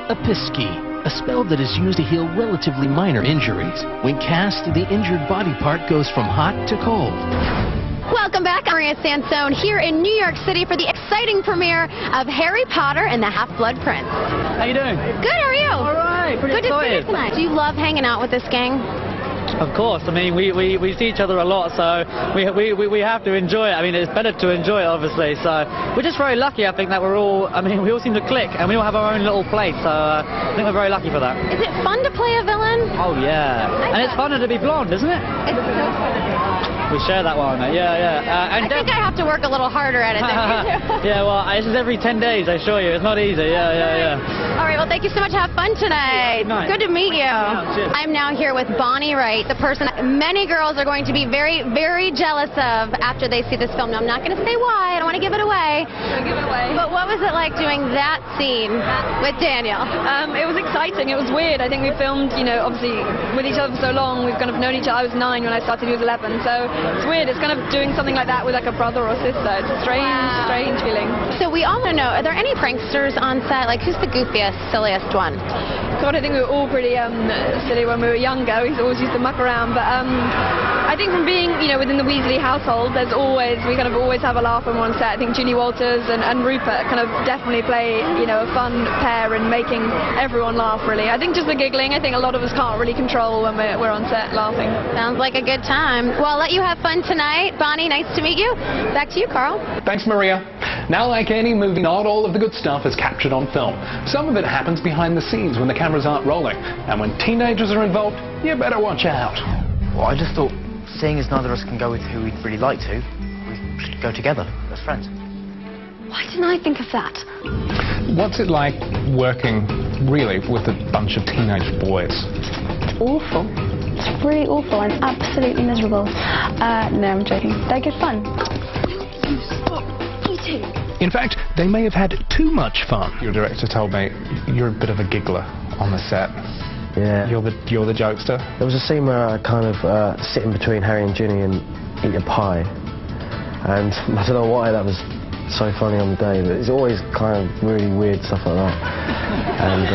Episki, a spell that is used to heal relatively minor injuries. When cast, the injured body part goes from hot to cold. Welcome back. I'm Maria Sansone here in New York City for the exciting premiere of Harry Potter and the Half-Blood Prince. How you doing? Good, how are you? All right, pretty Good excited. to see you tonight. Do you love hanging out with this gang? Of course. I mean, we see each other a lot, so we have to enjoy it. I mean, it's better to enjoy it, obviously. So we're just very lucky, I think, that we all seem to click, and we all have our own little place. So I think we're very lucky for that. Is it fun to play a villain? Oh yeah, and it's funner to be blonde, isn't it? It's so fun. We share that one. Yeah. I think I have to work a little harder at it than you do. Yeah, well, this is every 10 days, I assure you. It's not easy. Yeah. All right, well, thank you so much. Have fun tonight. Nice. Good to meet you. Cheers. I'm now here with Bonnie Wright, the person many girls are going to be very, very jealous of after they see this film. Now, I'm not going to say why. I don't want to give it away. Don't give it away. But what was it like doing that scene with Daniel? It was exciting. It was weird. I think we filmed, obviously with each other for so long. We've kind of known each other. I was 9 when I started. He was 11. So it's weird. It's kind of doing something like that with like a brother or sister. It's a strange feeling. So we all want to know, are there any pranksters on set? Like, who's the goofiest, silliest one? God, I think we were all pretty silly when we were younger. We always used to muck around. But I think from being, within the Weasley household, we kind of always have a laugh when we're on set. I think Julie Walters and Rupert kind of definitely play, a fun pair in making everyone laugh, really. I think just the giggling, I think a lot of us can't really control when we're on set laughing. Sounds like a good time. Well, I'll let you have fun tonight. Bonnie, nice to meet you. Back to you, Carl. Thanks, Maria. Now, like any movie, not all of the good stuff is captured on film. Some of it happens behind the scenes when the cameras aren't rolling. And when teenagers are involved, you better watch out. Well, I just thought, seeing as neither of us can go with who we'd really like to, we should go together as friends. Why didn't I think of that? What's it like working, really, with a bunch of teenage boys? Awful. It's really awful. I'm absolutely miserable. No, I'm joking. They're good fun. You stop eating. In fact, they may have had too much fun. Your director told me you're a bit of a giggler on the set. Yeah. You're the jokester. There was a scene where I kind of sit in between Harry and Ginny and eat a pie. And I don't know why that was so funny on the day, but it's always kind of really weird stuff like that. And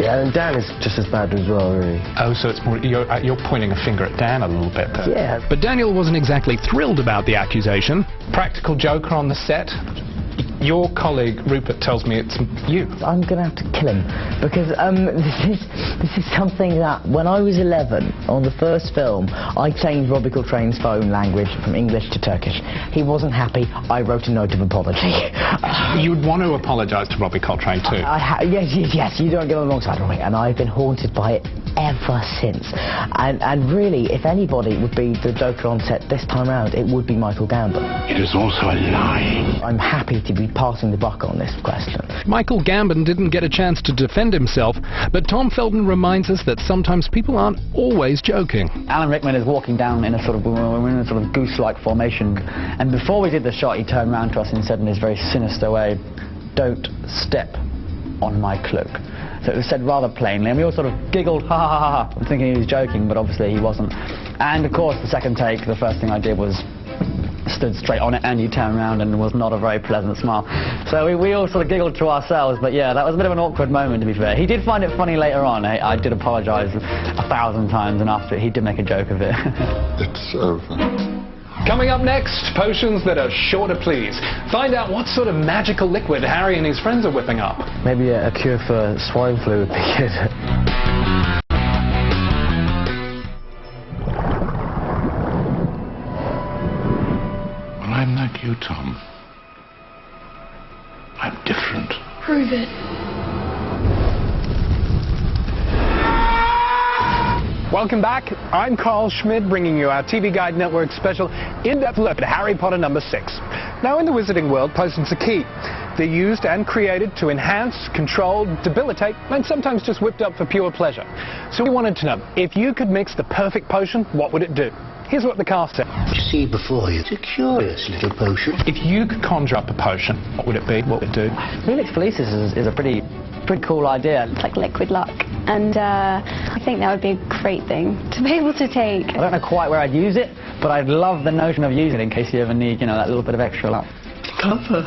yeah, and Dan is just as bad as well, really. Oh, so it's more, you're pointing a finger at Dan a little bit there. Yeah. But Daniel wasn't exactly thrilled about the accusation. Practical joker on the set. Your colleague Rupert tells me it's you. I'm going to have to kill him because this is something that when I was 11 on the first film I changed Robbie Coltrane's phone language from English to Turkish. He wasn't happy. I wrote a note of apology. You'd want to apologise to Robbie Coltrane too. Yes. You don't get on the wrong side of me, and I've been haunted by it ever since. And really, if anybody would be the Joker on set this time around, it would be Michael Gambon. It is also a lie. I'm happy to be passing the buck on this question. Michael Gambon didn't get a chance to defend himself, but Tom Felton reminds us that sometimes people aren't always joking. Alan Rickman is walking down in a sort of goose-like formation, and before we did the shot, he turned around to us and said in his very sinister way, "Don't step on my cloak." So it was said rather plainly, and we all sort of giggled, ha ha ha ha, thinking he was joking, but obviously he wasn't. And of course, the second take, the first thing I did was stood straight on it, and he turned around and was not a very pleasant smile. So we all sort of giggled to ourselves, but yeah, that was a bit of an awkward moment, to be fair. He did find it funny later on. I did apologise 1,000 times, and after it, he did make a joke of it. It's over. Coming up next, potions that are sure to please. Find out what sort of magical liquid Harry and his friends are whipping up. Maybe a cure for swine flu would be good. I'm like you, Tom. I'm different. Prove it. Welcome back. I'm Carl Schmidt, bringing you our TV Guide Network special in-depth look at Harry Potter #6. Now, in the wizarding world, potions are key. They're used and created to enhance, control, debilitate, and sometimes just whipped up for pure pleasure. So we wanted to know, if you could mix the perfect potion, what would it do? Here's what the cast said. You see before you, it's a curious little potion. If you could conjure up a potion, what would it be? What would it do? Helix Felicis is a pretty cool idea. It's like liquid luck, and I think that would be a great thing to be able to take. I don't know quite where I'd use it, but I'd love the notion of using it in case you ever need, that little bit of extra luck. Clever.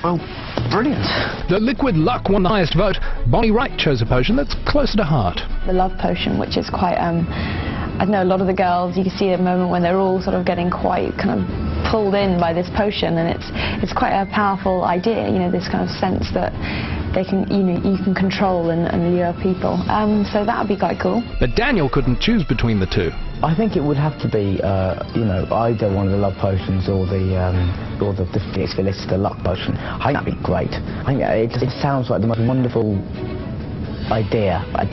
Well, brilliant. The liquid luck won the highest vote. Bonnie Wright chose a potion that's closer to heart. The love potion, which is quite, I know a lot of the girls, you can see a moment when they're all sort of getting quite kind of pulled in by this potion, and it's quite a powerful idea, you know, this kind of sense that they can, you can control and lure people. So that would be quite cool. But Daniel couldn't choose between the two. I think it would have to be, you know, either one of the love potions or the luck potion. I think that'd be great. I think it sounds like the most wonderful idea that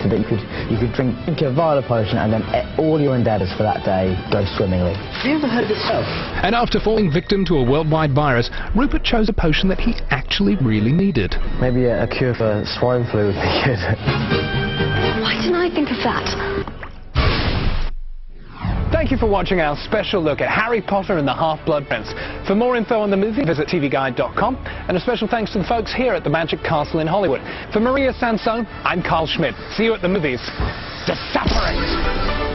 you could drink a violet potion and then all your endeavours for that day go swimmingly. Have you ever heard this stuff? And after falling victim to a worldwide virus, Rupert chose a potion that he actually really needed. Maybe a cure for swine flu would be good. Why didn't I think of that? Thank you for watching our special look at Harry Potter and the Half-Blood Prince. For more info on the movie, visit tvguide.com. And a special thanks to the folks here at the Magic Castle in Hollywood. For Maria Sansone, I'm Carl Schmidt. See you at the movies. To separate!